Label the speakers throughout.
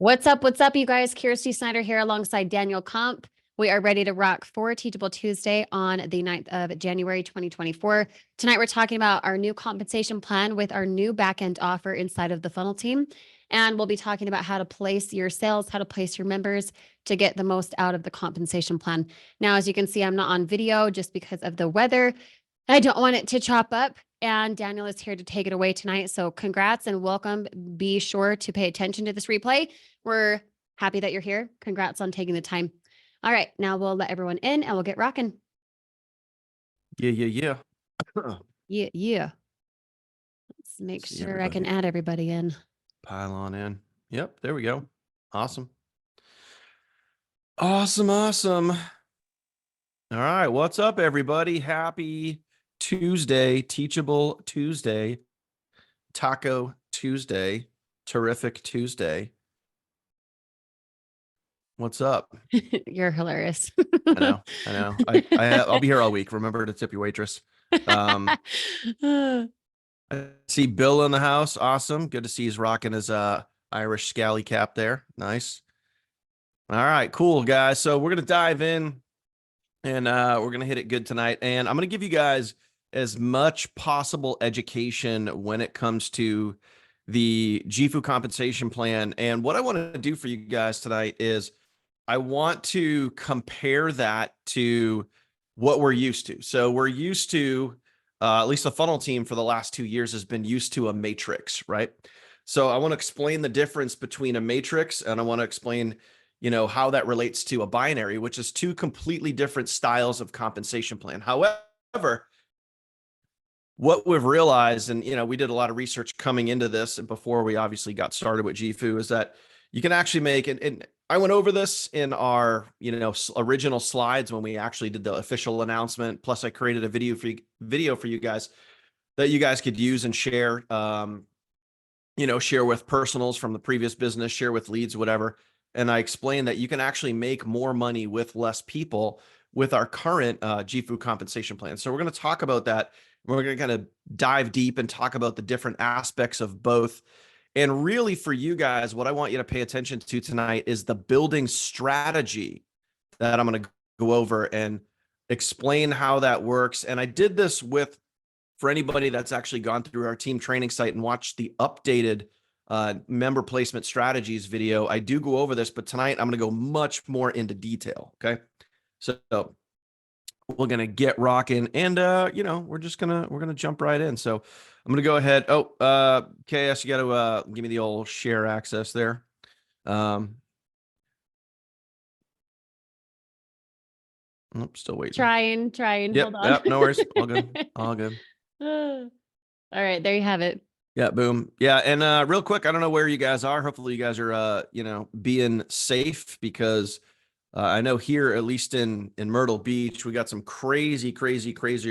Speaker 1: What's up? What's up, you guys? Kirsty Snyder here alongside Daniel Comp. We are ready to rock for Teachable Tuesday on the 9th of January, 2024. Tonight, we're talking about our new compensation plan with our new backend offer inside of the funnel team. And we'll be talking about how to place your sales, how to place your members to get the most out of the compensation plan. Now, as you can see, I'm not on video just because of the weather. I don't want it to chop up. And Daniel is here to take it away tonight. So congrats and welcome. Be sure to pay attention to this replay. We're happy that you're here. Congrats on taking the time. All right, now we'll let everyone in and we'll get rocking.
Speaker 2: Yeah.
Speaker 1: Yeah. Let's make sure I can add everybody in.
Speaker 2: Pile on in. Yep, there we go. Awesome. Awesome. All right, what's up, everybody? Happy Tuesday, Teachable Tuesday, Taco Tuesday, Terrific Tuesday. What's up?
Speaker 1: You're hilarious.
Speaker 2: I know. I'll be here all week. Remember to tip your waitress. I see Bill in the house. Awesome. Good to see he's rocking his Irish scally cap there. Nice. All right, cool, guys. So we're gonna dive in and we're gonna hit it good tonight. And I'm gonna give you guys as much possible education when it comes to the GFU compensation plan. And what I want to do for you guys tonight is I want to compare that to what we're used to. So we're used to, at least the funnel team for the last 2 years has been used to a matrix, right? So I want to explain the difference between a matrix and I want to explain, how that relates to a binary, which is two completely different styles of compensation plan. However, what we've realized, and we did a lot of research coming into this and before we obviously got started with GFU, is that you can actually make it. And I went over this in our original slides when we actually did the official announcement. Plus, I created a video for you guys that you guys could use and share. Share with personals from the previous business, share with leads, whatever. And I explained that you can actually make more money with less people with our current GFU compensation plan. So we're going to talk about that. We're going to kind of dive deep and talk about the different aspects of both. And really for you guys, what I want you to pay attention to tonight is the building strategy that I'm going to go over and explain how that works. And I did this for anybody that's actually gone through our team training site and watched the updated member placement strategies video. I do go over this, but tonight I'm going to go much more into detail. Okay. So we're going to get rocking and, we're going to jump right in. So I'm going to go ahead. Oh, KS, you got to give me the old share access there. Still waiting.
Speaker 1: Trying.
Speaker 2: Yep,
Speaker 1: Hold on.
Speaker 2: Yep, no worries. All good. All good.
Speaker 1: All right, there you have it.
Speaker 2: Yeah, boom. Yeah, and real quick, I don't know where you guys are. Hopefully you guys are, being safe because I know here, at least in Myrtle Beach, we got some crazy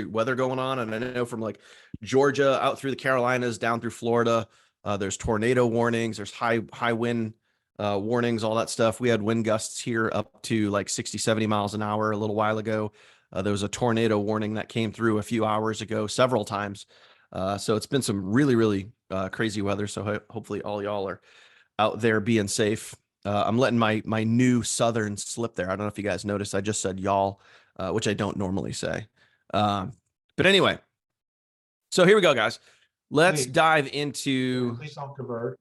Speaker 2: weather going on. And I know from like Georgia out through the Carolinas down through Florida, there's tornado warnings, there's high wind warnings, all that stuff. We had wind gusts here up to like 60, 70 miles an hour a little while ago. There was a tornado warning that came through a few hours ago, several times. So it's been some really crazy weather. So hopefully all y'all are out there being safe. I'm letting my new Southern slip there. I don't know if you guys noticed. I just said y'all, which I don't normally say. But anyway, so here we go, guys. Let's dive into.
Speaker 3: Please don't convert.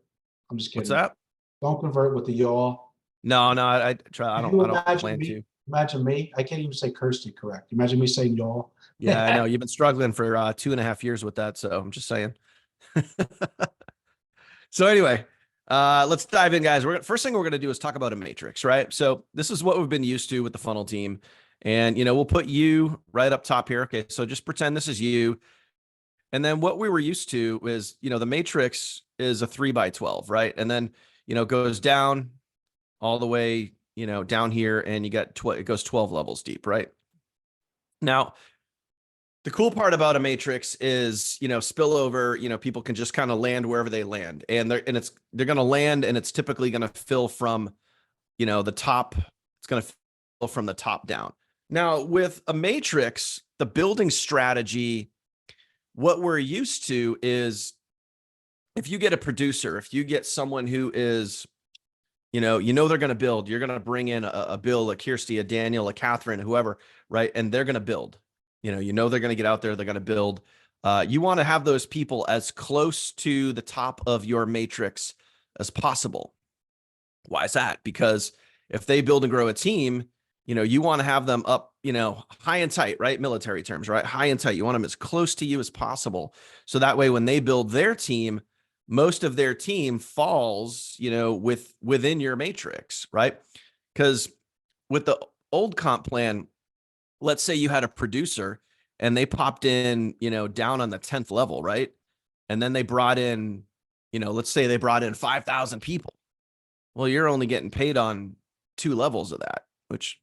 Speaker 3: I'm just kidding.
Speaker 2: What's that?
Speaker 3: Don't convert with the y'all.
Speaker 2: No, I try. I don't plan to.
Speaker 3: Imagine me. I can't even say Kirsty correct. Imagine me saying y'all.
Speaker 2: Yeah, I know you've been struggling for 2.5 years with that. So I'm just saying. So anyway. Let's dive in, guys. First thing we're going to do is talk about a matrix, right? So this is what we've been used to with the funnel team. And, we'll put you right up top here. Okay. So just pretend this is you. And then what we were used to is, the matrix is a 3x12, right? And then, goes down all the way, down here and you got, it goes 12 levels deep, right? Now, the cool part about a matrix is, spillover, people can just kind of land wherever they land and they're going to land and it's typically going to fill from, the top. It's going to fill from the top down. Now with a matrix, the building strategy, what we're used to is if you get a producer, if you get someone who is you know they're going to build. You're going to bring in a Bill, a Kirsty, a Daniel, a Catherine, whoever, right? And they're going to build. You know they're going to get out there. They're going to build. You want to have those people as close to the top of your matrix as possible. Why is that? Because if they build and grow a team, you want to have them up, high and tight, right? Military terms, right? High and tight. You want them as close to you as possible. So that way, when they build their team, most of their team falls, within your matrix, right? Because with the old comp plan, let's say you had a producer and they popped in, down on the 10th level, right? And then they brought in, let's say they brought in 5,000 people. Well, you're only getting paid on 2 levels of that, which,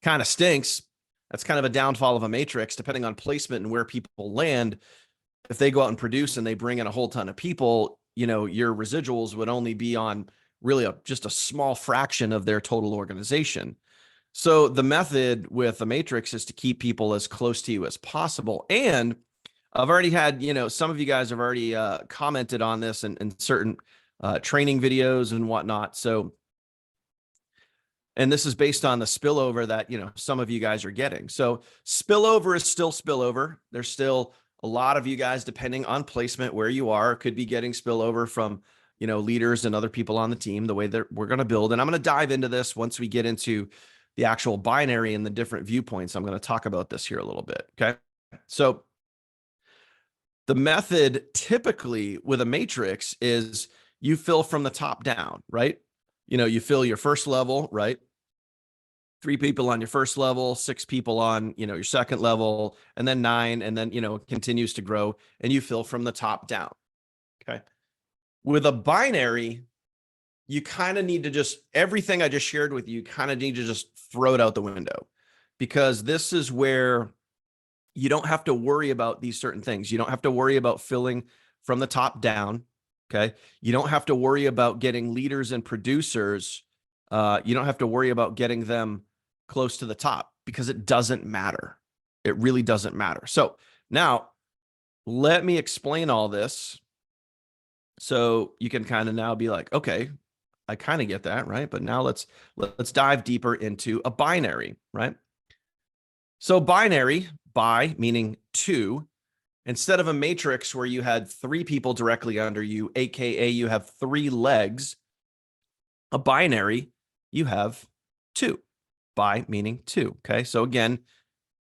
Speaker 2: kind of stinks. That's kind of a downfall of a matrix, depending on placement and where people land. If they go out and produce and they bring in a whole ton of people, your residuals would only be on really just a small fraction of their total organization. So the method with a matrix is to keep people as close to you as possible. And I've already had, some of you guys have already commented on this in certain training videos and whatnot. So, and this is based on the spillover that, some of you guys are getting. So spillover is still spillover. There's still a lot of you guys, depending on placement where you are, could be getting spillover from, leaders and other people on the team, the way that we're going to build. And I'm going to dive into this once we get into the actual binary and the different viewpoints. I'm going to talk about this here a little bit. Okay. So the method typically with a matrix is you fill from the top down, right? You fill your first level, right? 3 people on your first level, 6 people on, your second level, and then 9, and then, it continues to grow, and you fill from the top down. Okay. With a binary, you kind of need to just, everything I just shared with you, kind of need to just throw it out the window, because this is where you don't have to worry about these certain things. You don't have to worry about filling from the top down. Okay. You don't have to worry about getting leaders and producers. You don't have to worry about getting them close to the top, because it doesn't matter. It really doesn't matter. So now let me explain all this so you can kind of now be like, okay, I kind of get that, right? But now let's dive deeper into a binary, right? So binary, bi meaning 2, instead of a matrix where you had 3 people directly under you, AKA you have 3 legs, a binary, you have 2. Bi meaning 2. Okay. So again,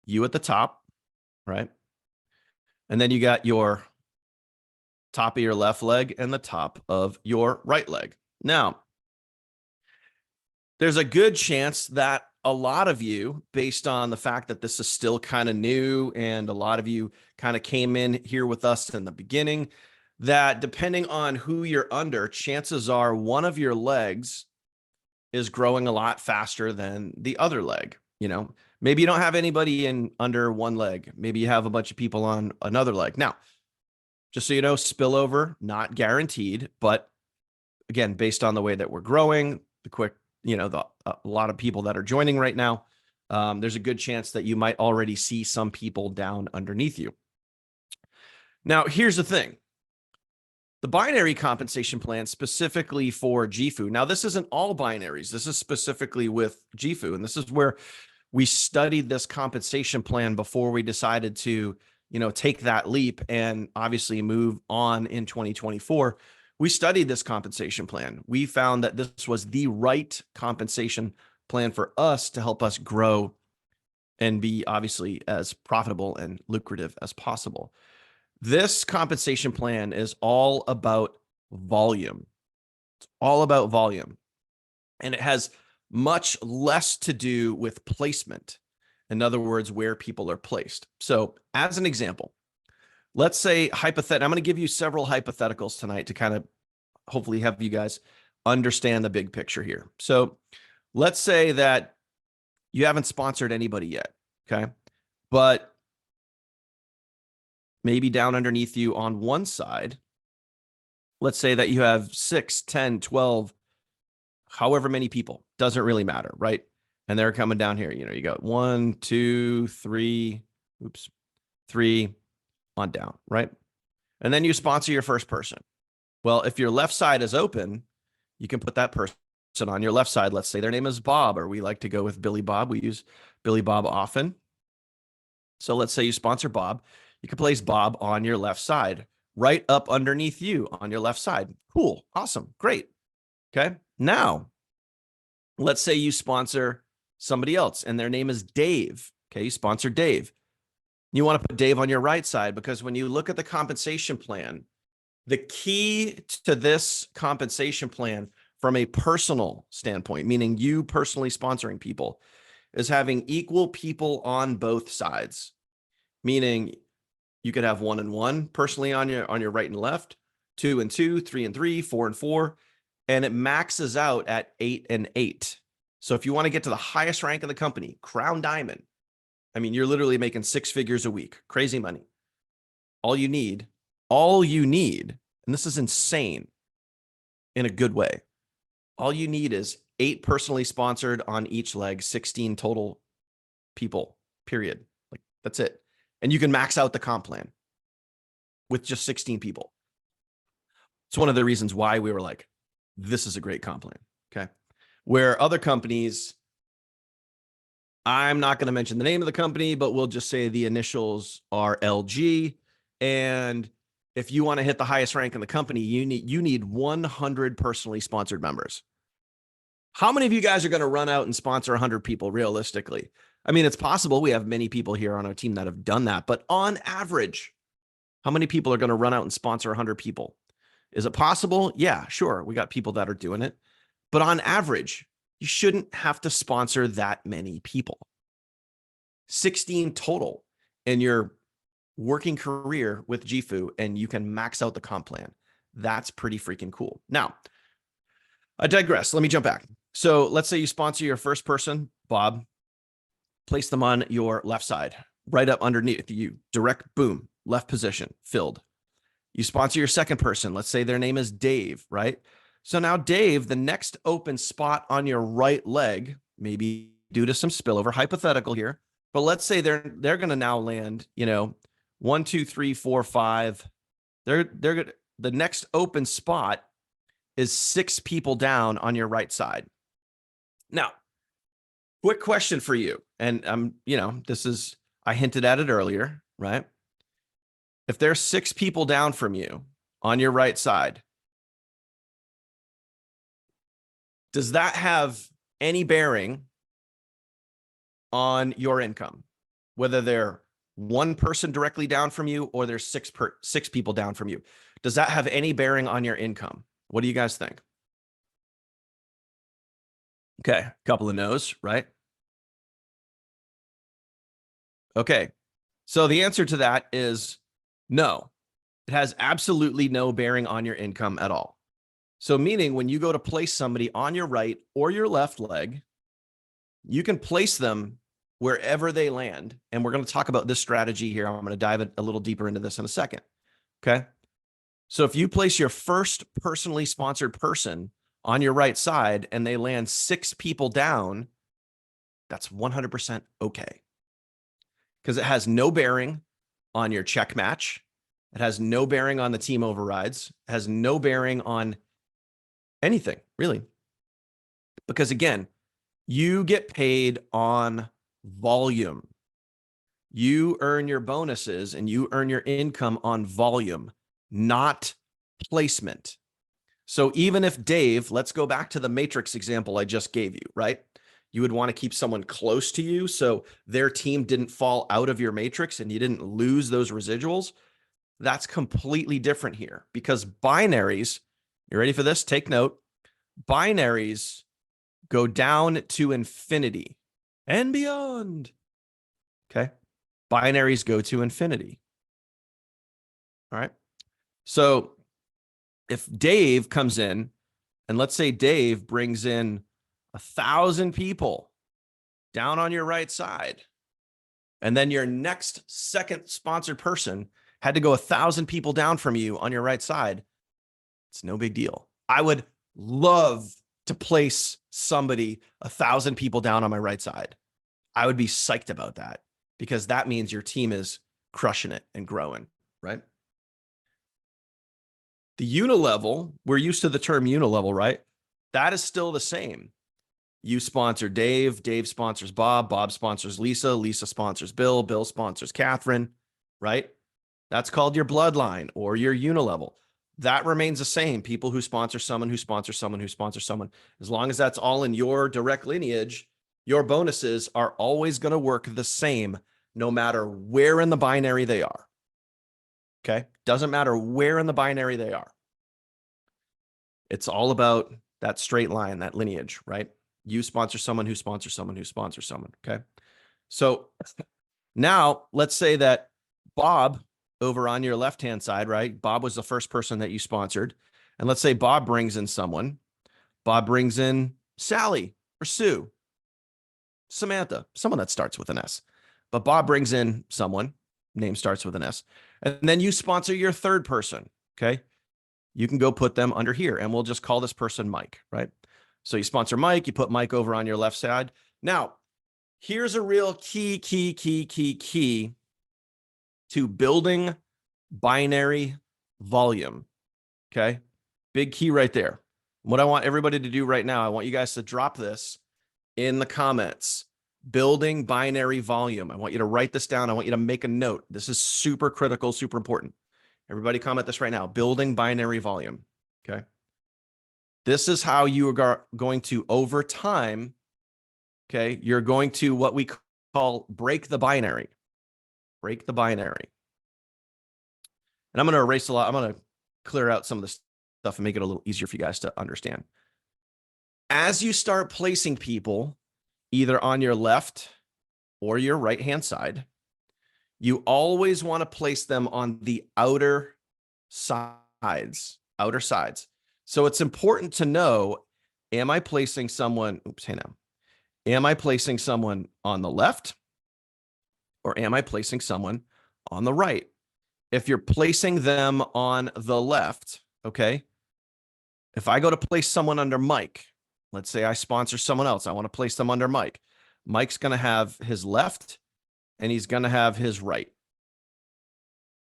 Speaker 2: you at the top, right? And then you got your top of your left leg and the top of your right leg. Now, there's a good chance that a lot of you, based on the fact that this is still kind of new and a lot of you kind of came in here with us in the beginning, that depending on who you're under, chances are one of your legs is growing a lot faster than the other leg. Maybe you don't have anybody in under one leg. Maybe you have a bunch of people on another leg. Now, just so you know, spillover, not guaranteed, but again, based on the way that we're growing, the quick, a lot of people that are joining right now, there's a good chance that you might already see some people down underneath you. Now, here's the thing. The binary compensation plan specifically for GFU. Now, this isn't all binaries. This is specifically with GFU. And this is where we studied this compensation plan before we decided to, take that leap and obviously move on in 2024. We studied this compensation plan. We found that this was the right compensation plan for us to help us grow and be obviously as profitable and lucrative as possible. This compensation plan is all about volume. It's all about volume. And it has much less to do with placement. In other words, where people are placed. So as an example, let's say I'm going to give you several hypotheticals tonight to kind of hopefully have you guys understand the big picture here. So let's say that you haven't sponsored anybody yet. Okay. But maybe down underneath you on one side, let's say that you have 6, 10, 12, however many people, doesn't really matter, right? And they're coming down here. You got 1, 2, 3, 3 on down, right? And then you sponsor your first person. Well, if your left side is open, you can put that person on your left side, let's say their name is Bob, or we like to go with Billy Bob. We use Billy Bob often. So let's say you sponsor Bob. You can place Bob on your left side, right up underneath you on your left side. Cool. Awesome. Great. Okay. Now, let's say you sponsor somebody else and their name is Dave. Okay. You sponsor Dave. You want to put Dave on your right side because when you look at the compensation plan, the key to this compensation plan from a personal standpoint, meaning you personally sponsoring people, is having equal people on both sides. Meaning you could have 1 and 1 personally on your right and left, 2 and 2, 3 and 3, 4 and 4, and it maxes out at 8 and 8. So if you want to get to the highest rank in the company, Crown Diamond, I mean, you're literally making 6 figures a week, crazy money. All you need, and this is insane in a good way. All you need is 8 personally sponsored on each leg, 16 total people, period. Like that's it. And you can max out the comp plan with just 16 people. It's one of the reasons why we were like, this is a great comp plan. Okay. Where other companies, I'm not going to mention the name of the company, but we'll just say the initials are LG. And if you want to hit the highest rank in the company, you need 100 personally sponsored members. How many of you guys are going to run out and sponsor 100 people realistically? I mean, it's possible. We have many people here on our team that have done that, but on average, how many people are going to run out and sponsor 100 people? Is it possible? Yeah, sure. We got people that are doing it, but on average, you shouldn't have to sponsor that many people. 16 total in your working career with GFU, and you can max out the comp plan. That's pretty freaking cool. Now, I digress. Let me jump back. So let's say you sponsor your first person, Bob. Place them on your left side, right up underneath you, direct boom, left position, filled. You sponsor your second person. Let's say their name is Dave, right? So now Dave, the next open spot on your right leg, maybe due to some spillover, hypothetical here, but let's say they're going to now land, 1, 2, 3, 4, 5. They're good. The next open spot is 6 people down on your right side. Now, quick question for you. And I hinted at it earlier, right? If there's 6 people down from you on your right side, does that have any bearing on your income? Whether they're 1 person directly down from you or there's 6 people down from you, does that have any bearing on your income? What do you guys think? Okay, a couple of no's, right? Okay, so the answer to that is no. It has absolutely no bearing on your income at all. So meaning when you go to place somebody on your right or your left leg, you can place them wherever they land. And we're going to talk about this strategy here. I'm going to dive a little deeper into this in a second. Okay. So if you place your first personally sponsored person on your right side and they land 6 people down, that's 100% okay. Because it has no bearing on your check match. It has no bearing on the team overrides. It has no bearing on anything, really. Because again, you get paid on volume. You earn your bonuses and you earn your income on volume, not placement. So even if Dave, let's go back to the Matrix example I just gave you, right? You would want to keep someone close to you so their team didn't fall out of your matrix and you didn't lose those residuals. That's completely different here because binaries, you ready for this? Take note. Binaries go down to infinity and beyond. Okay. Binaries go to infinity. All right. So if Dave comes in and let's say Dave brings in 1,000 people down on your right side, and then your next second sponsored person had to go 1,000 people down from you on your right side, it's no big deal. I would love to place somebody 1,000 people down on my right side. I would be psyched about that because that means your team is crushing it and growing, right? The unilevel, we're used to the term unilevel, right? That is still the same. You sponsor Dave, Dave sponsors Bob, Bob sponsors Lisa, Lisa sponsors Bill, Bill sponsors Catherine, right? That's called your bloodline or your unilevel. That remains the same. People who sponsor someone, who sponsor someone, who sponsor someone. As long as that's all in your direct lineage, your bonuses are always going to work the same, no matter where in the binary they are. Okay? Doesn't matter where in the binary they are. It's all about that straight line, that lineage, right? You sponsor someone who sponsors someone who sponsors someone. Okay. So now let's say that Bob over on your left-hand side, right? Bob was the first person that you sponsored. And let's say Bob brings in someone. Bob brings in Sally or Sue, Samantha, someone that starts with an S. But Bob brings in someone, name starts with an S. And then you sponsor your third person. Okay. You can go put them under here and we'll just call this person Mike, right? So you sponsor Mike, you put Mike over on your left side. Now, here's a real key to building binary volume. Okay. Big key right there. What I want everybody to do right now, I want you guys to drop this in the comments. Building binary volume. I want you to write this down. I want you to make a note. This is super critical, super important. Everybody comment this right now. Building binary volume. Okay. This is how you are going to, over time, okay, you're going to what we call break the binary. Break the binary. And I'm going to erase a lot. I'm going to clear out some of this stuff and make it a little easier for you guys to understand. As you start placing people either on your left or your right-hand side, you always want to place them on the outer sides. So it's important to know, am I placing someone, am I placing someone on the left or am I placing someone on the right? If you're placing them on the left, okay, if I go to place someone under Mike, let's say I sponsor someone else, I want to place them under Mike. Mike's going to have his left and he's going to have his right.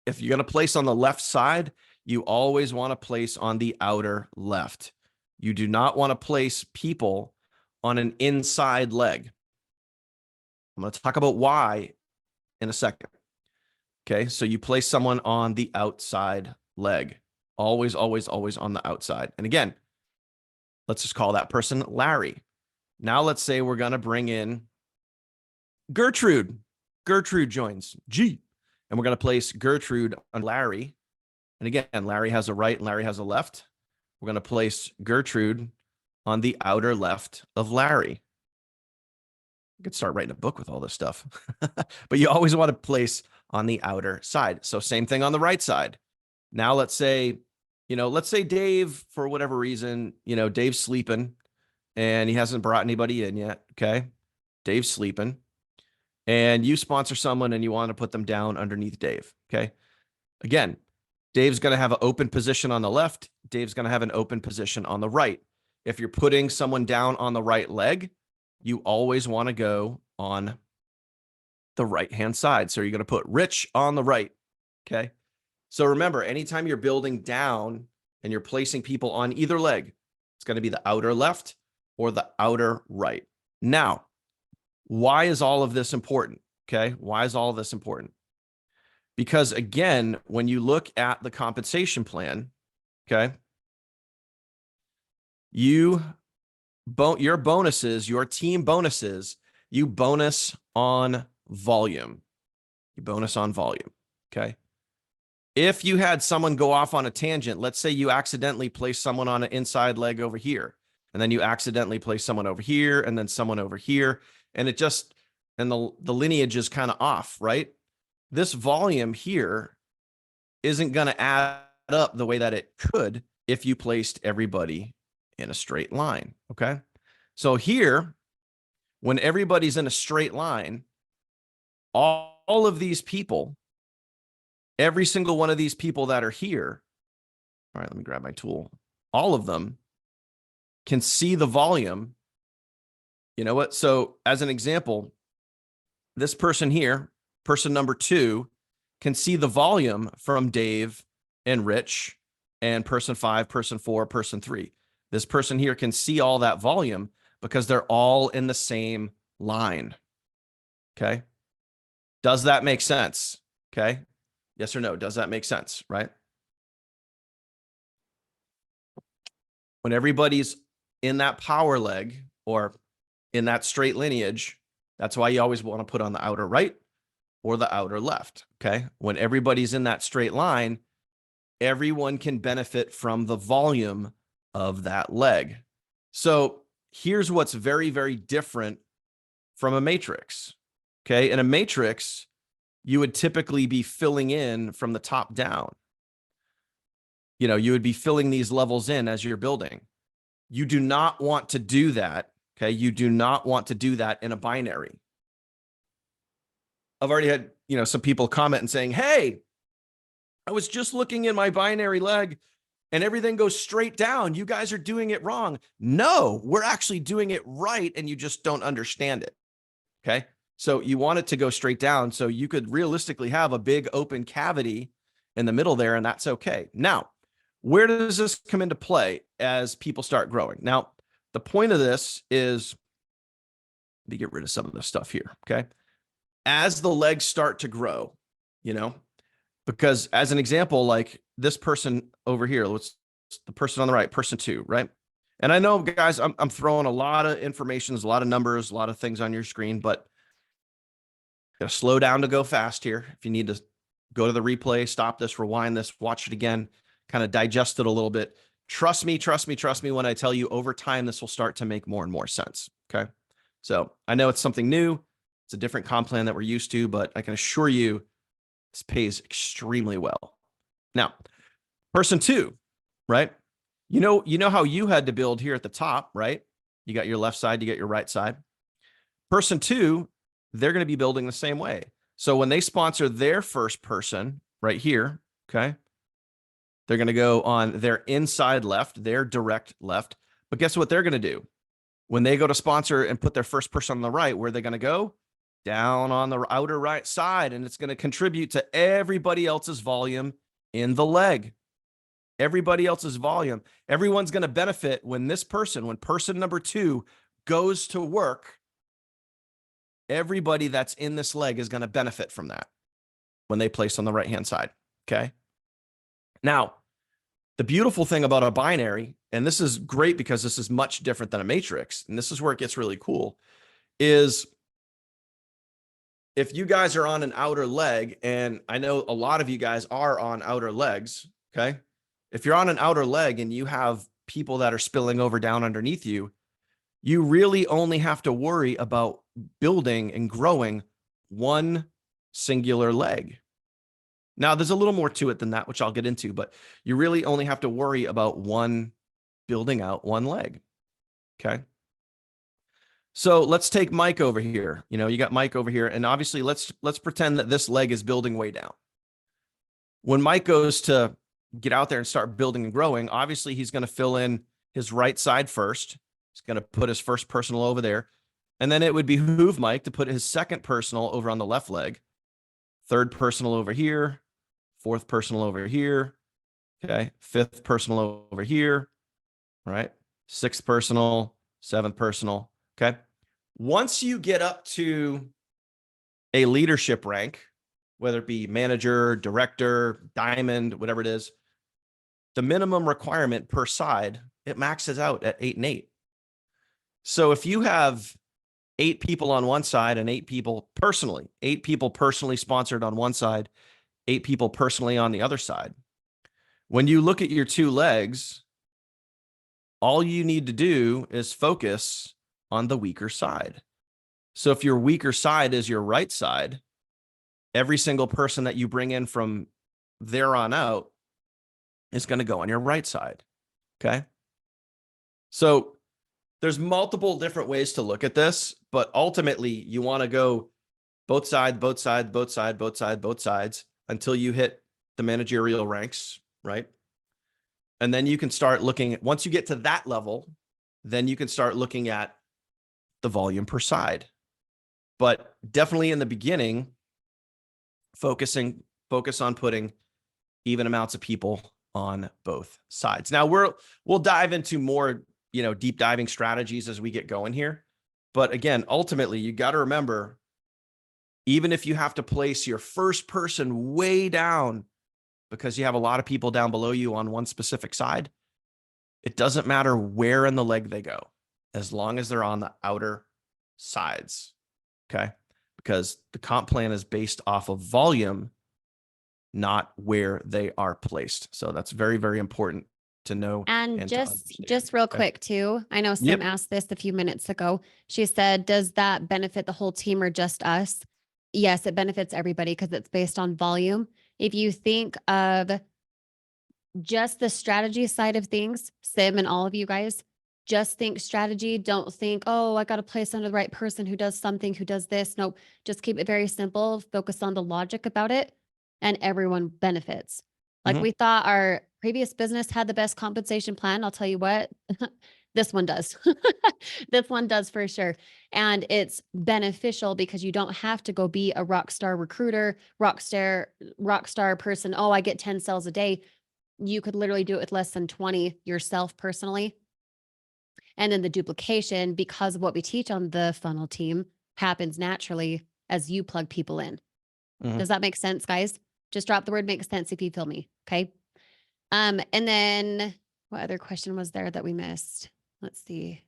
Speaker 2: If you're going to place on the left side, you always want to place on the outer left. You do not want to place people on an inside leg. I'm going to talk about why in a second. Okay, so you place someone on the outside leg. Always, always, always on the outside. And again, let's just call that person Larry. Now let's say we're going to bring in Gertrude. Gertrude joins G. And we're going to place Gertrude on Larry. And again, Larry has a right and Larry has a left. We're going to place Gertrude on the outer left of Larry. You could start writing a book with all this stuff. But you always want to place on the outer side. So same thing on the right side. Now let's say, let's say Dave, for whatever reason, Dave's sleeping and he hasn't brought anybody in yet. Okay. Dave's sleeping and you sponsor someone and you want to put them down underneath Dave. Okay. Again, Dave's going to have an open position on the left. Dave's going to have an open position on the right. If you're putting someone down on the right leg, you always want to go on the right-hand side. So you're going to put Rich on the right. Okay. So remember, anytime you're building down and you're placing people on either leg, it's going to be the outer left or the outer right. Now, why is all of this important? Okay. Why is all of this important? Because again, when you look at the compensation plan, okay, your bonuses, your team bonuses, you bonus on volume. You bonus on volume. Okay. If you had someone go off on a tangent, let's say you accidentally place someone on an inside leg over here, and then you accidentally place someone over here and then someone over here, and it just, and the lineage is kind of off, right? This volume here isn't going to add up the way that it could if you placed everybody in a straight line. Okay. So here, when everybody's in a straight line, all of these people, every single one of these people that are here, all right, let me grab my tool. All of them can see the volume. You know what? So as an example, this person here, person number 2, can see the volume from Dave and Rich and person 5, person 4, person 3. This person here can see all that volume because they're all in the same line. Okay. Does that make sense? Okay. Yes or no? Does that make sense? Right? When everybody's in that power leg or in that straight lineage, that's why you always want to put on the outer right or the outer left. Okay. When everybody's in that straight line, everyone can benefit from the volume of that leg. So here's what's very, very different from a matrix. Okay. In a matrix, you would typically be filling in from the top down. You know, you would be filling these levels in as you're building. You do not want to do that. Okay. You do not want to do that in a binary. I've already had, you know, some people comment and saying, hey, I was just looking in my binary leg and everything goes straight down. You guys are doing it wrong. No, we're actually doing it right. And you just don't understand it. Okay. So you want it to go straight down. So you could realistically have a big open cavity in the middle there, and that's okay. Now, where does this come into play as people start growing? Now, the point of this is, let me get rid of some of this stuff here. Okay. As the legs start to grow, you know, because as an example, like this person over here, let's the person on the right, person 2, right? And I know, guys, I'm throwing a lot of information, a lot of numbers, a lot of things on your screen, but got to slow down to go fast here. If you need to go to the replay, stop this, rewind this, watch it again, kind of digest it a little bit. Trust me when I tell you over time, this will start to make more and more sense. Okay. So I know it's something new. It's a different comp plan that we're used to, but I can assure you this pays extremely well. Now, person 2, right? You know how you had to build here at the top, right? You got your left side, you got your right side. Person 2, they're going to be building the same way. So when they sponsor their first person right here, okay, they're going to go on their inside left, their direct left. But guess what they're going to do? When they go to sponsor and put their first person on the right, where are they going to go? Down on the outer right side. And it's going to contribute to everybody else's volume in the leg. Everybody else's volume. Everyone's going to benefit when this person, when person number 2 goes to work. Everybody that's in this leg is going to benefit from that when they place on the right-hand side. Okay. Now, the beautiful thing about a binary, and this is great because this is much different than a matrix, and this is where it gets really cool, is if you guys are on an outer leg, and I know a lot of you guys are on outer legs, okay? If you're on an outer leg and you have people that are spilling over down underneath you, you really only have to worry about building and growing one singular leg. Now, there's a little more to it than that, which I'll get into, but you really only have to worry about building out one leg. Okay. So let's take Mike over here. You know, you got Mike over here, and obviously let's pretend that this leg is building way down. When Mike goes to get out there and start building and growing, obviously he's going to fill in his right side first. He's going to put his first personal over there. And then it would behoove Mike to put his second personal over on the left leg, third personal over here, fourth personal over here. Okay. Fifth personal over here. All right. Sixth personal, seventh personal. Okay. Once you get up to a leadership rank, whether it be manager, director, diamond, whatever it is, the minimum requirement per side, it maxes out at 8 and 8. So if you have 8 people on one side and 8 people personally sponsored on one side, 8 people personally on the other side, when you look at your 2 legs, all you need to do is focus on the weaker side. So if your weaker side is your right side, every single person that you bring in from there on out is going to go on your right side. Okay. So there's multiple different ways to look at this, but ultimately you want to go both sides until you hit the managerial ranks, right? And then you can start looking at, once you get to that level, then you can start looking at the volume per side. But definitely in the beginning, focus on putting even amounts of people on both sides. Now we'll dive into more, deep diving strategies as we get going here. But again, ultimately, you got to remember, even if you have to place your first person way down because you have a lot of people down below you on one specific side, it doesn't matter where in the leg they go, as long as they're on the outer sides. Okay. Because the comp plan is based off of volume, not where they are placed. So that's very, very important to know.
Speaker 1: And
Speaker 2: to
Speaker 1: just
Speaker 2: understand.
Speaker 1: real
Speaker 2: Okay.
Speaker 1: quick too, I know Sim
Speaker 2: Yep.
Speaker 1: asked this a few minutes ago. She said, does that benefit the whole team or just us? Yes, it benefits everybody because it's based on volume. If you think of just the strategy side of things, Sim and all of you guys, just think strategy. Don't think, oh, I got to place under the right person who does something, who does this. Nope. Just keep it very simple. Focus on the logic about it, and everyone benefits. Like
Speaker 2: Mhm.
Speaker 1: we thought our previous business had the best compensation plan. I'll tell you what, this one does. This one does for sure. And it's beneficial because you don't have to go be a rock star recruiter, rock star person. Oh, I get 10 sales a day. You could literally do it with less than 20 yourself personally. And then the duplication, because of what we teach on the funnel team, happens naturally as you plug people in.
Speaker 2: Mhm.
Speaker 1: Does that make sense, guys? Just drop the word makes sense if you feel me. Okay. And then what other question was there that we missed? Let's see.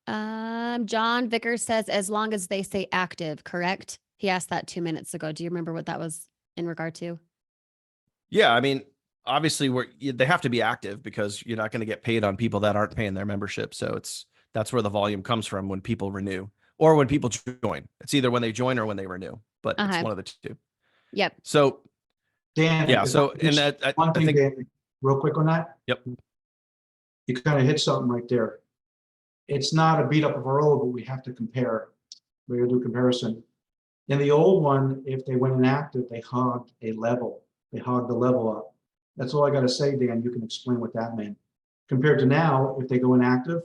Speaker 1: John Vickers says, as long as they say active, correct? He asked that 2 minutes ago. Do you remember what that was in regard to?
Speaker 2: Yeah. I mean, obviously they have to be active because you're not going to get paid on people that aren't paying their membership. So that's where the volume comes from when people renew or when people join. It's either when they join or when they renew, but it's
Speaker 1: Okay.
Speaker 2: one of the two.
Speaker 1: Yep.
Speaker 2: So
Speaker 3: Dan.
Speaker 2: yeah.
Speaker 3: if
Speaker 2: So,
Speaker 3: I
Speaker 2: and
Speaker 3: just-
Speaker 2: that,
Speaker 3: One
Speaker 2: I
Speaker 3: thing,
Speaker 2: think,
Speaker 3: Dan, real quick on that.
Speaker 2: Yep.
Speaker 3: You kind of hit something right there. It's not a beat up of our old, but we have to compare. We're gonna do comparison. In the old one, if they went inactive, they hogged a level. They hogged the level up. That's all I gotta say, Dan. You can explain what that meant. Compared to now, if they go inactive,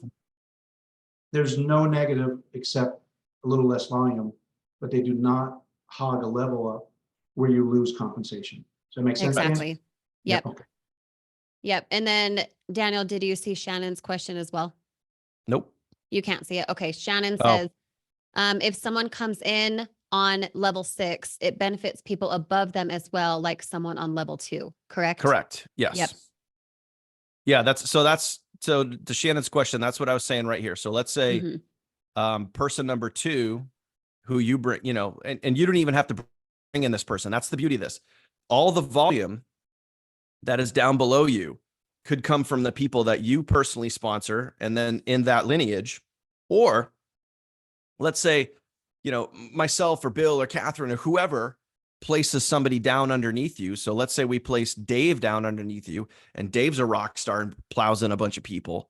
Speaker 3: there's no negative except a little less volume, but they do not hog a level up where you lose compensation. Does that make sense, Dan?
Speaker 1: Exactly. Yep.
Speaker 3: Okay.
Speaker 1: Yep. And then Daniel, did you see Shannon's question as well?
Speaker 2: nope.
Speaker 1: You can't see it. Okay. Shannon
Speaker 2: Oh.
Speaker 1: says, if someone comes in on level 6, it benefits people above them as well, like someone on level 2, correct?
Speaker 2: Correct. Yes.
Speaker 1: Yep.
Speaker 2: Yeah. So to Shannon's question, that's what I was saying right here. So let's say,
Speaker 1: Mhm.
Speaker 2: person number 2, who you bring, and you don't even have to bring in this person. That's the beauty of this. All the volume that is down below you could come from the people that you personally sponsor. And then in that lineage, or let's say, myself or Bill or Catherine or whoever places somebody down underneath you. So let's say we place Dave down underneath you and Dave's a rock star and plows in a bunch of people.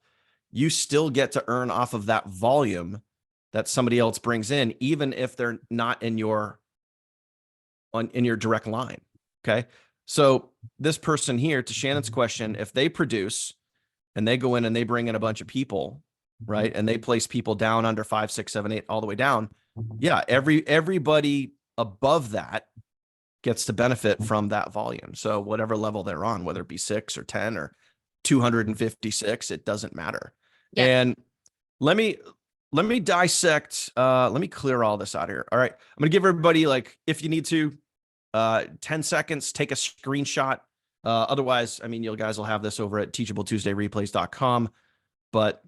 Speaker 2: You still get to earn off of that volume that somebody else brings in, even if they're not in your direct line. Okay. So this person here, to Shannon's question, if they produce and they go in and they bring in a bunch of people, right, and they place people down under 5, 6, 7, 8, all the way down, yeah, everybody above that gets to benefit from that volume. So whatever level they're on, whether it be 6 or 10 or 256, it doesn't matter.
Speaker 1: Yep.
Speaker 2: And let me dissect, let me clear all this out here. All right. I'm going to give everybody, like, if you need to, 10 seconds, take a screenshot. Otherwise, I mean, you guys will have this over at teachabletuesdayreplays.com, but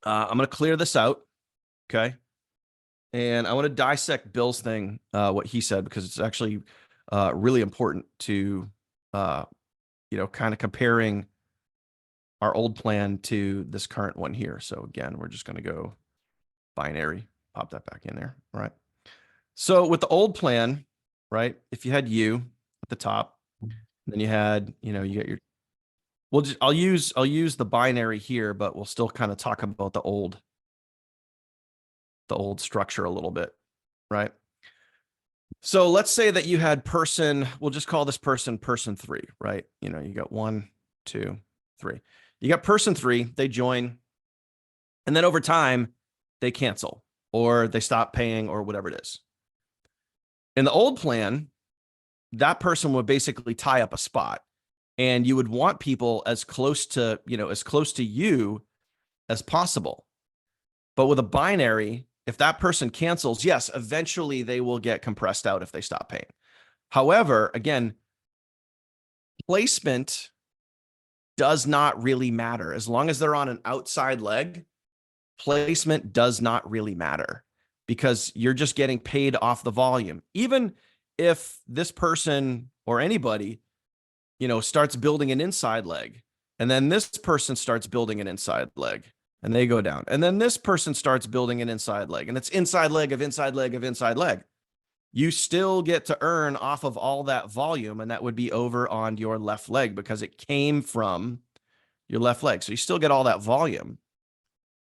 Speaker 2: I'm going to clear this out. Okay. And I want to dissect Bill's thing, what he said, because it's actually really important to, kind of comparing our old plan to this current one here. So again, we're just going to go binary, pop that back in there. All right. So with the old plan, right, if you had you at the top, then you had, you get your, I'll use the binary here, but we'll still kind of talk about the old structure a little bit, right? So let's say that you had we'll just call this person 3, right? You got 1, 2, 3. You got person 3, they join, and then over time they cancel or they stop paying or whatever it is. In the old plan, that person would basically tie up a spot. And you would want people as close to, as close to you as possible. But with a binary, if that person cancels, yes, eventually they will get compressed out if they stop paying. However, again, placement does not really matter. As long as they're on an outside leg, placement does not really matter because you're just getting paid off the volume. Even if this person or anybody, starts building an inside leg, and then this person starts building an inside leg, and they go down. And then this person starts building an inside leg, and it's inside leg of inside leg of inside leg. You still get to earn off of all that volume, and that would be over on your left leg because it came from your left leg. So you still get all that volume,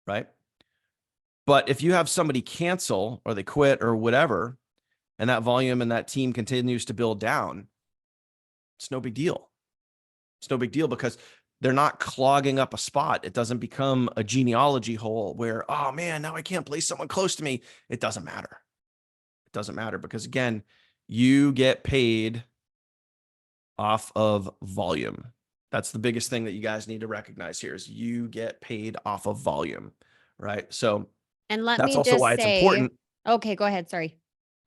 Speaker 2: right? But if you have somebody cancel or they quit or whatever, and that volume and that team continues to build down, it's no big deal. It's no big deal because they're not clogging up a spot. It doesn't become a genealogy hole where, oh man, now I can't place someone close to me. It doesn't matter. It doesn't matter because again, you get paid off of volume. That's the biggest thing that you guys need to recognize here is you get paid off of volume, right? So
Speaker 1: And let
Speaker 2: that's
Speaker 1: me
Speaker 2: also
Speaker 1: just
Speaker 2: why it's
Speaker 1: say,
Speaker 2: important.
Speaker 1: okay, go ahead. Sorry.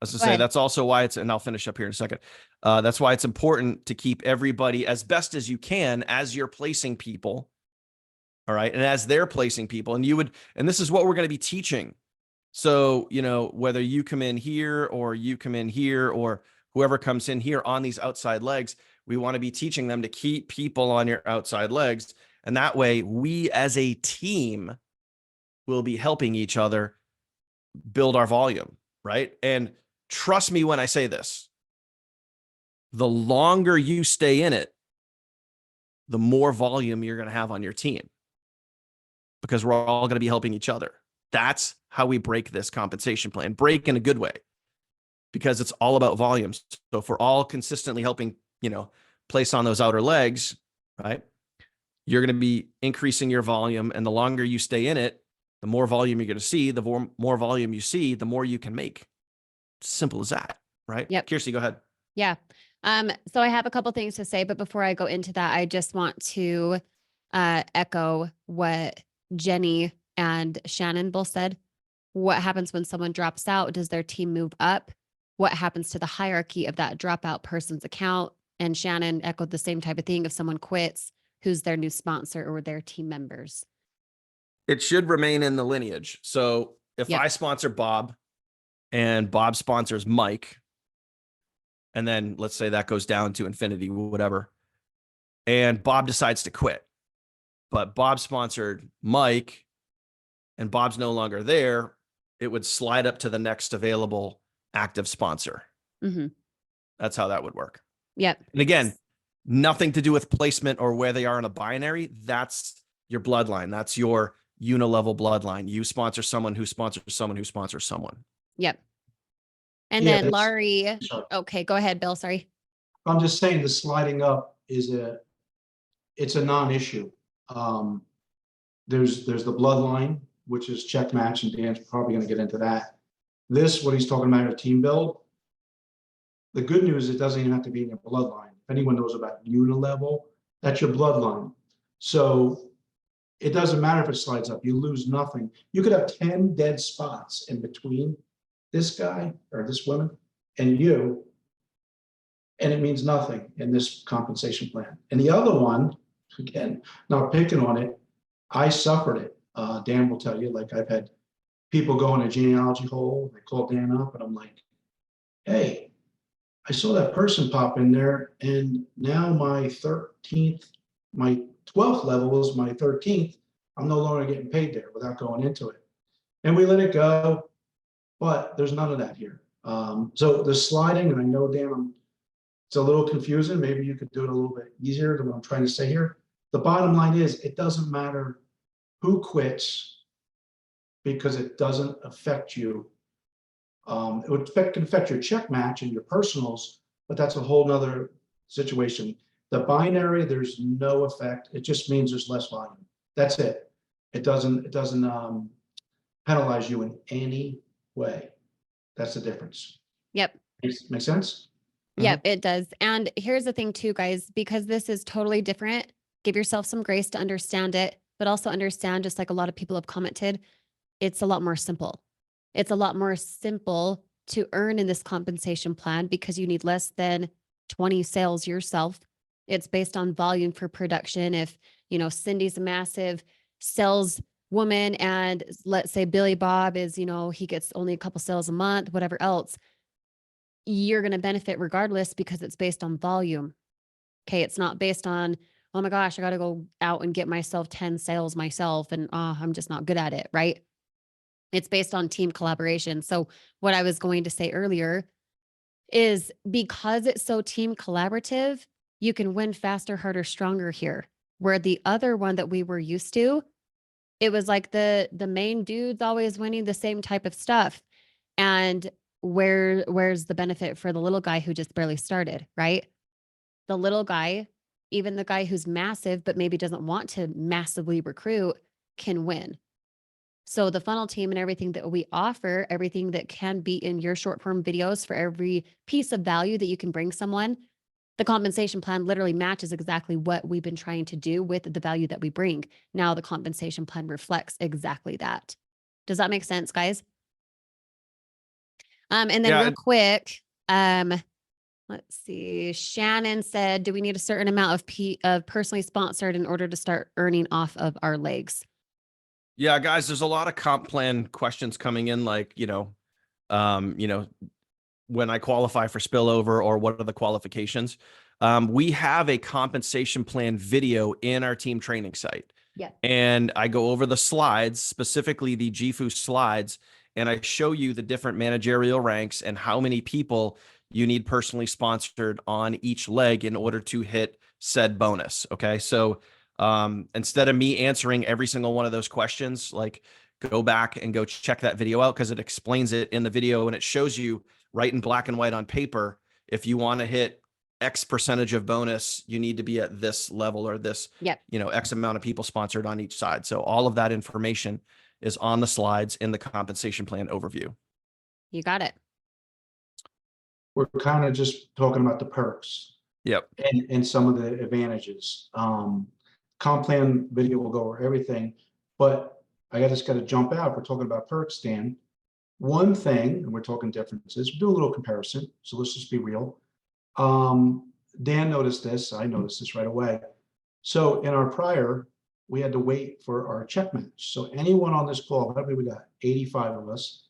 Speaker 2: As to
Speaker 1: Go
Speaker 2: say,
Speaker 1: ahead.
Speaker 2: that's also why and I'll finish up here in a second. That's why it's important to keep everybody as best as you can as you're placing people. All right. And as they're placing people, and this is what we're going to be teaching. So, whether you come in here or you come in here or whoever comes in here on these outside legs, we want to be teaching them to keep people on your outside legs. And that way we as a team will be helping each other build our volume. Right. And trust me when I say this, the longer you stay in it, the more volume you're going to have on your team because we're all going to be helping each other. That's how we break this compensation plan, break in a good way, because it's all about volumes. So if we're all consistently helping, place on those outer legs, right, you're going to be increasing your volume. And the longer you stay in it, the more volume you're going to see, the more volume you see, the more you can make. Simple as that, right?
Speaker 1: Yep.
Speaker 2: Kirsty, go ahead.
Speaker 1: Yeah. So I have a couple things to say, but before I go into that, I just want to echo what Jenny and Shannon both said. What happens when someone drops out? Does their team move up? What happens to the hierarchy of that dropout person's account? And Shannon echoed the same type of thing. If someone quits, who's their new sponsor or their team members?
Speaker 2: It should remain in the lineage. So if
Speaker 1: Yep.
Speaker 2: I sponsor Bob and Bob sponsors Mike, and then let's say that goes down to infinity, whatever, and Bob decides to quit, but Bob sponsored Mike and Bob's no longer there, it would slide up to the next available active sponsor.
Speaker 1: Mm-hmm.
Speaker 2: That's how that would work.
Speaker 1: Yep.
Speaker 2: And again, nothing to do with placement or where they are in a binary. That's your bloodline. That's your unilevel bloodline. You sponsor someone who sponsors someone who sponsors someone.
Speaker 1: Yep. And
Speaker 3: Yeah,
Speaker 1: then
Speaker 3: that's-
Speaker 1: Laurie,
Speaker 3: Sorry.
Speaker 1: okay, go ahead, Bill. Sorry.
Speaker 3: I'm just saying the sliding up it's a non-issue. There's the bloodline, which is check match, and Dan's probably gonna get into that. This, what he's talking about, a team build. The good news, it doesn't even have to be in your bloodline. If anyone knows about unilevel, that's your bloodline. So it doesn't matter if it slides up, you lose nothing. You could have 10 dead spots in between this guy or this woman and you, and it means nothing in this compensation plan. And the other one, again, not picking on it, I suffered it. Dan will tell you, like I've had people go in a genealogy hole, they call Dan up and I'm like, hey, I saw that person pop in there and now my 12th level is my 13th. I'm no longer getting paid there without going into it. And we let it go, but there's none of that here. So the sliding, and I know, Dan, it's a little confusing. Maybe you could do it a little bit easier than what I'm trying to say here. The bottom line is it doesn't matter who quits because it doesn't affect you. It can affect your check match and your personals, but that's a whole nother situation. The binary, there's no effect. It just means there's less volume. That's it. It doesn't penalize you in any way. That's the difference.
Speaker 1: Yep.
Speaker 3: Make sense?
Speaker 1: Yep, it does. And here's the thing too, guys, because this is totally different, give yourself some grace to understand it, but also understand, just like a lot of people have commented, it's a lot more simple. It's a lot more simple to earn in this compensation plan because you need less than 20 sales yourself. It's based on volume for production. If, Cindy's a massive sales woman and let's say Billy Bob is, he gets only a couple sales a month, whatever else, you're going to benefit regardless because it's based on volume. Okay. It's not based on, oh my gosh, I got to go out and get myself 10 sales myself. And I'm just not good at it. Right. It's based on team collaboration. So what I was going to say earlier is because it's so team collaborative, you can win faster, harder, stronger here. Where the other one that we were used to, it was like the main dude's always winning the same type of stuff. And where's the benefit for the little guy who just barely started, right? The little guy, even the guy who's massive, but maybe doesn't want to massively recruit, can win. So the funnel team and everything that we offer, everything that can be in your short form videos for every piece of value that you can bring someone, the compensation plan literally matches exactly what we've been trying to do with the value that we bring. Now the compensation plan reflects exactly that. Does that make sense, guys? And then
Speaker 2: Yeah,
Speaker 1: real quick, let's see. Shannon said, do we need a certain amount of personally sponsored in order to start earning off of our legs?
Speaker 2: Yeah, guys, there's a lot of comp plan questions coming in, like, when I qualify for spillover or what are the qualifications. We have a compensation plan video in our team training site.
Speaker 1: Yeah.
Speaker 2: And I go over the slides, specifically the GFU slides, and I show you the different managerial ranks and how many people you need personally sponsored on each leg in order to hit said bonus. Okay. So instead of me answering every single one of those questions, like, go back and go check that video out because it explains it in the video and it shows you right in black and white on paper. If you want to hit X percentage of bonus, you need to be at this level or this,
Speaker 1: Yep.
Speaker 2: X amount of people sponsored on each side. So all of that information is on the slides in the compensation plan overview.
Speaker 1: You got it.
Speaker 3: We're kind of just talking about the perks
Speaker 2: Yep.
Speaker 3: and some of the advantages. Comp plan video will go over everything, but I just got to jump out. We're talking about perks, Dan. One thing, and we're talking differences, we'll do a little comparison. So let's just be real. Dan noticed this. I noticed this right away. So in our prior, we had to wait for our check match. So anyone on this call, how many we got? 85 of us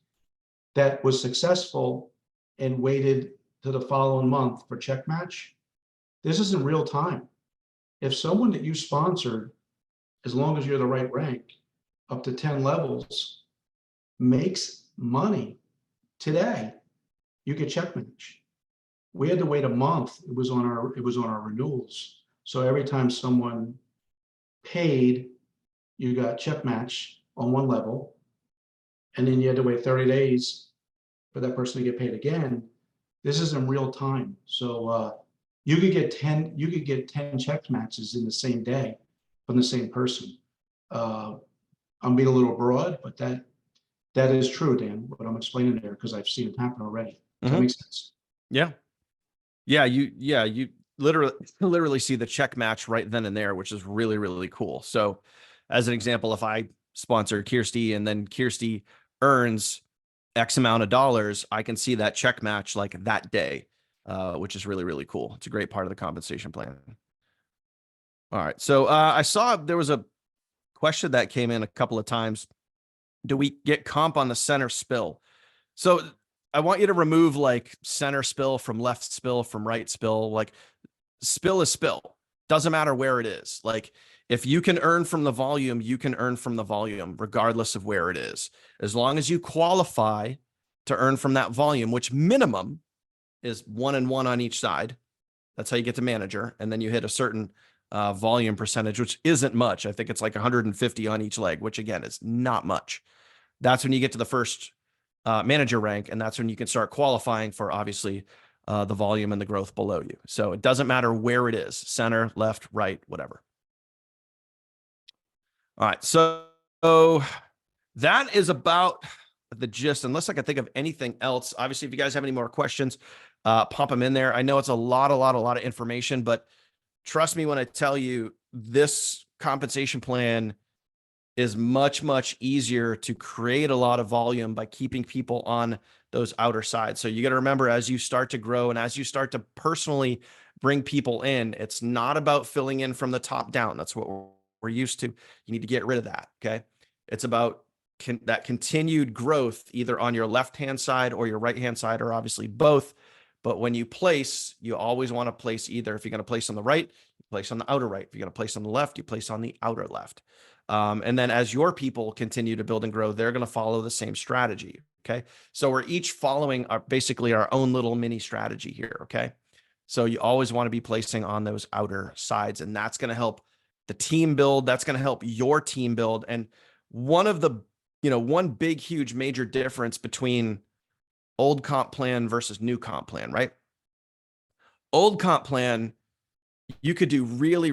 Speaker 3: that was successful and waited to the following month for check match. This isn't real time. If someone that you sponsored, as long as you're the right rank, up to 10 levels, makes money today, you get check match. We had to wait a month. It was on our renewals. So every time someone paid, you got check match on one level, and then you had to wait 30 days for that person to get paid again. This is in real time. So you could get 10 check matches in the same day from the same person. I'm being a little broad, but that is true, Dan, what I'm explaining there, because I've seen it happen already. Does that make sense?
Speaker 2: Yeah. You literally see the check match right then and there, which is really, really cool. So as an example, if I sponsor Kirsty and then Kirsty earns X amount of dollars, I can see that check match like that day, which is really, really cool. It's a great part of the compensation plan. All right. So I saw there was a question that came in a couple of times. Do we get comp on the center spill? So I want you to remove like center spill from left spill from right spill. Like, spill is spill. Doesn't matter where it is. Like, if you can earn from the volume, you can earn from the volume regardless of where it is. As long as you qualify to earn from that volume, which minimum is 1 and 1 on each side. That's how you get to manager. And then you hit a certain volume percentage, which isn't much. I think it's like 150 on each leg, which again is not much. That's when you get to the first manager rank, and that's when you can start qualifying for obviously the volume and the growth below you. So it doesn't matter where it is, center, left, right, whatever. All right, so that is about the gist, unless I can think of anything else. Obviously, if you guys have any more questions, pump them in there. I know it's a lot of information, but trust me when I tell you this compensation plan is much easier to create a lot of volume by keeping people on those outer sides. So you got to remember, as you start to grow and as you start to personally bring people in, it's not about filling in from the top down. That's what we're used to. You need to get rid of that. Okay. It's about that continued growth, either on your left-hand side or your right-hand side, or obviously both. But when you place, you always want to place either, if you're going to place on the right, you place on the outer right. If you're going to place on the left, you place on the outer left. And then as your people continue to build and grow, they're going to follow the same strategy. Okay. So we're each following basically our own little mini strategy here. Okay. So you always want to be placing on those outer sides, and that's going to help the team build. That's going to help your team build. And one of the, one big, huge, major difference between old comp plan versus new comp plan, right? Old comp plan, you could do really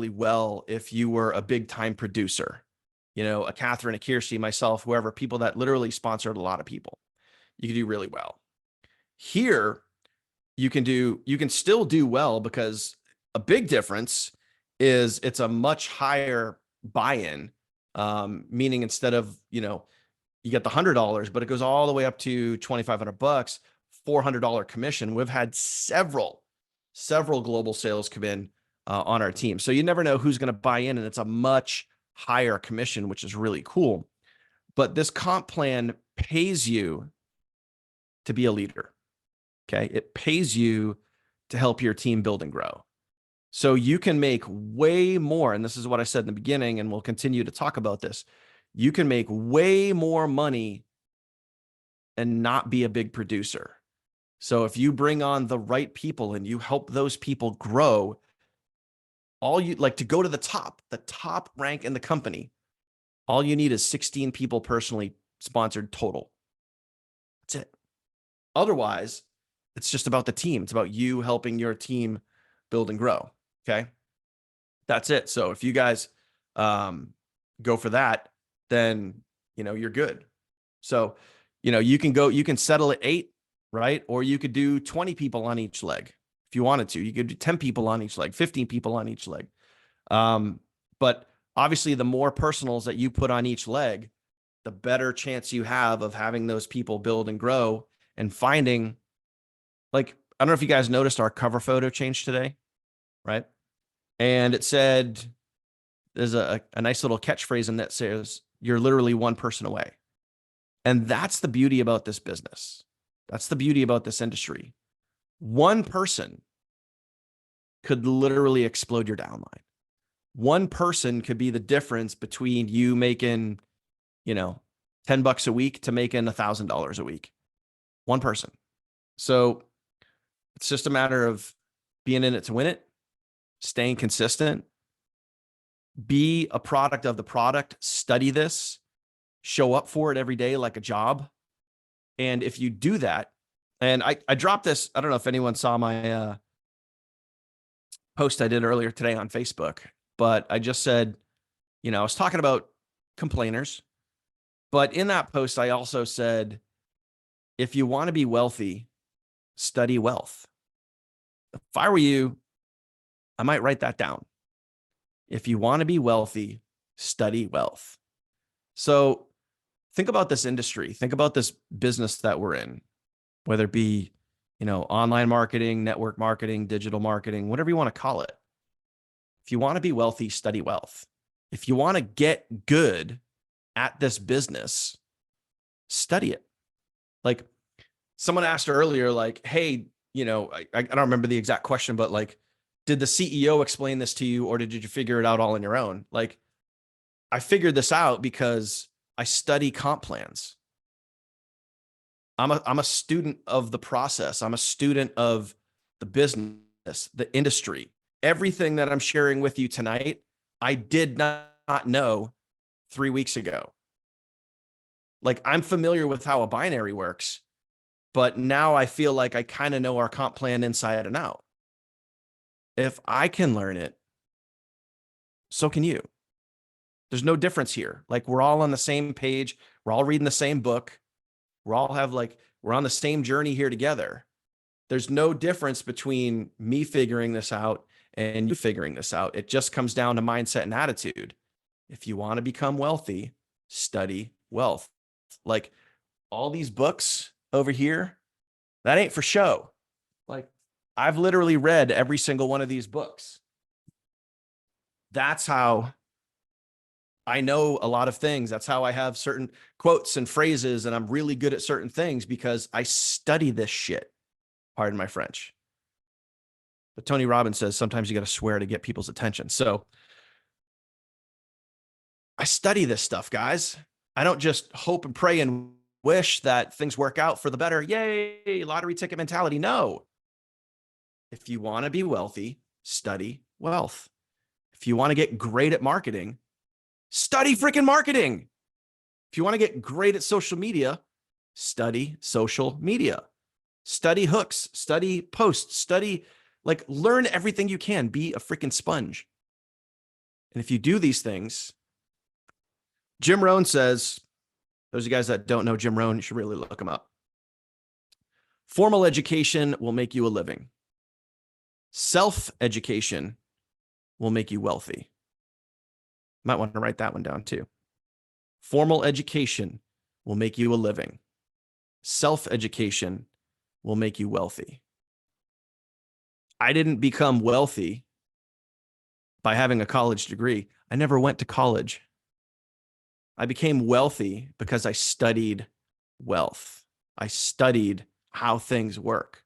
Speaker 2: well if you were a big time producer, a Catherine, a Kirsty, myself, whoever, people that literally sponsored a lot of people. You could do really well. Here, you can still do well, because a big difference is it's a much higher buy-in, meaning instead of, you get the $100, but it goes all the way up to $2,500, $400 commission. We've had several global sales come in on our team. So you never know who's going to buy in, and it's a much higher commission, which is really cool. But this comp plan pays you to be a leader. Okay. It pays you to help your team build and grow. So you can make way more. And this is what I said in the beginning, and we'll continue to talk about this. You can make way more money and not be a big producer. So if you bring on the right people and you help those people grow, all you like to go to the top rank in the company, all you need is 16 people personally sponsored total. That's it. Otherwise, it's just about the team. It's about you helping your team build and grow. Okay. That's it. So if you guys go for that, then, you're good. So, you can settle at 8, right? Or you could do 20 people on each leg. If you wanted to, you could do 10 people on each leg, 15 people on each leg. But obviously the more personals that you put on each leg, the better chance you have of having those people build and grow and finding, like, I don't know if you guys noticed our cover photo changed today, right? And it said, there's a nice little catchphrase in that says, you're literally one person away. And that's the beauty about this business. That's the beauty about this industry. One person could literally explode your downline. One person could be the difference between you making, $10 a week to making $1,000 a week. One person. So it's just a matter of being in it to win it, staying consistent, be a product of the product, study this, show up for it every day like a job. And if you do that, and I dropped this, I don't know if anyone saw my post I did earlier today on Facebook, but I just said, I was talking about complainers, but in that post, I also said, if you want to be wealthy, study wealth. If I were you, I might write that down. If you want to be wealthy, study wealth. So think about this industry. Think about this business that we're in, whether it be, online marketing, network marketing, digital marketing, whatever you want to call it. If you want to be wealthy, study wealth. If you want to get good at this business, study it. Like someone asked earlier, like, hey, I don't remember the exact question, but like, did the CEO explain this to you, or did you figure it out all on your own? Like, I figured this out because I study comp plans. I'm a student of the process. I'm a student of the business, the industry. Everything that I'm sharing with you tonight, I did not know 3 weeks ago. Like, I'm familiar with how a binary works, but now I feel like I kind of know our comp plan inside and out. If I can learn it, so can you. There's no difference here. Like, we're all on the same page. We're all reading the same book. We're on the same journey here together. There's no difference between me figuring this out and you figuring this out. It just comes down to mindset and attitude. If you want to become wealthy, study wealth. Like all these books over here, that ain't for show. Like I've literally read every single one of these books. That's how I know a lot of things. That's how I have certain quotes and phrases, and I'm really good at certain things because I study this shit. Pardon my French. But Tony Robbins says sometimes you got to swear to get people's attention. So I study this stuff, guys. I don't just hope and pray and wish that things work out for the better. Yay, lottery ticket mentality. No. If you want to be wealthy, study wealth. If you want to get great at marketing, study freaking marketing. If you want to get great at social media, study social media. Study hooks, study posts, study, like learn everything you can. Be a freaking sponge. And if you do these things, Jim Rohn says, those of you guys that don't know Jim Rohn, you should really look him up. Formal education will make you a living. Self-education will make you wealthy. Might want to write that one down too. Formal education will make you a living. Self-education will make you wealthy. I didn't become wealthy by having a college degree. I never went to college. I became wealthy because I studied wealth. I studied how things work.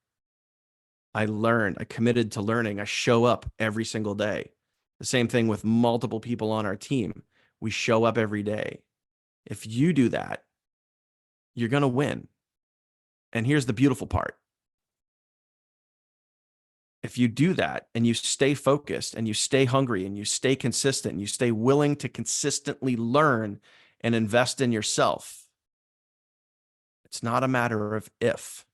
Speaker 2: I learned, I committed to learning. I show up every single day. The same thing with multiple people on our team. We show up every day. If you do that, you're going to win. And here's the beautiful part. If you do that and you stay focused and you stay hungry and you stay consistent and you stay willing to consistently learn and invest in yourself, it's not a matter of if,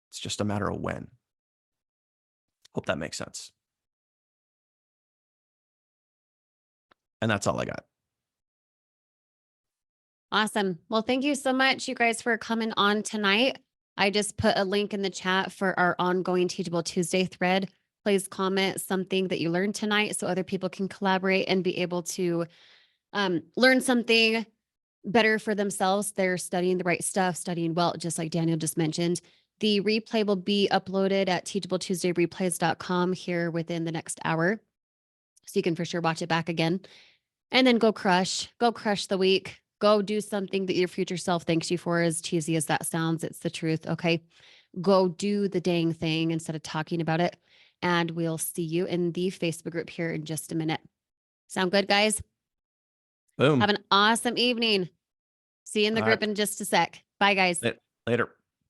Speaker 2: it's just a matter of when. Hope that makes sense. And that's all I got.
Speaker 1: Awesome. Well, thank you so much, you guys, for coming on tonight. I just put a link in the chat for our ongoing Teachable Tuesday thread. Please comment something that you learned tonight so other people can collaborate and be able to learn something better for themselves. They're studying the right stuff, studying well, just like Daniel just mentioned. The replay will be uploaded at teachabletuesdayreplays.com here within the next hour. So you can for sure watch it back again. And then go crush the week. Go do something that your future self thanks you for, as cheesy as that sounds. It's the truth. Okay. Go do the dang thing instead of talking about it. And we'll see you in the Facebook group here in just a minute. Sound good, guys?
Speaker 2: Boom.
Speaker 1: Have an awesome evening. See you in the
Speaker 2: All
Speaker 1: group
Speaker 2: right.
Speaker 1: in just a sec. Bye, guys.
Speaker 2: Later.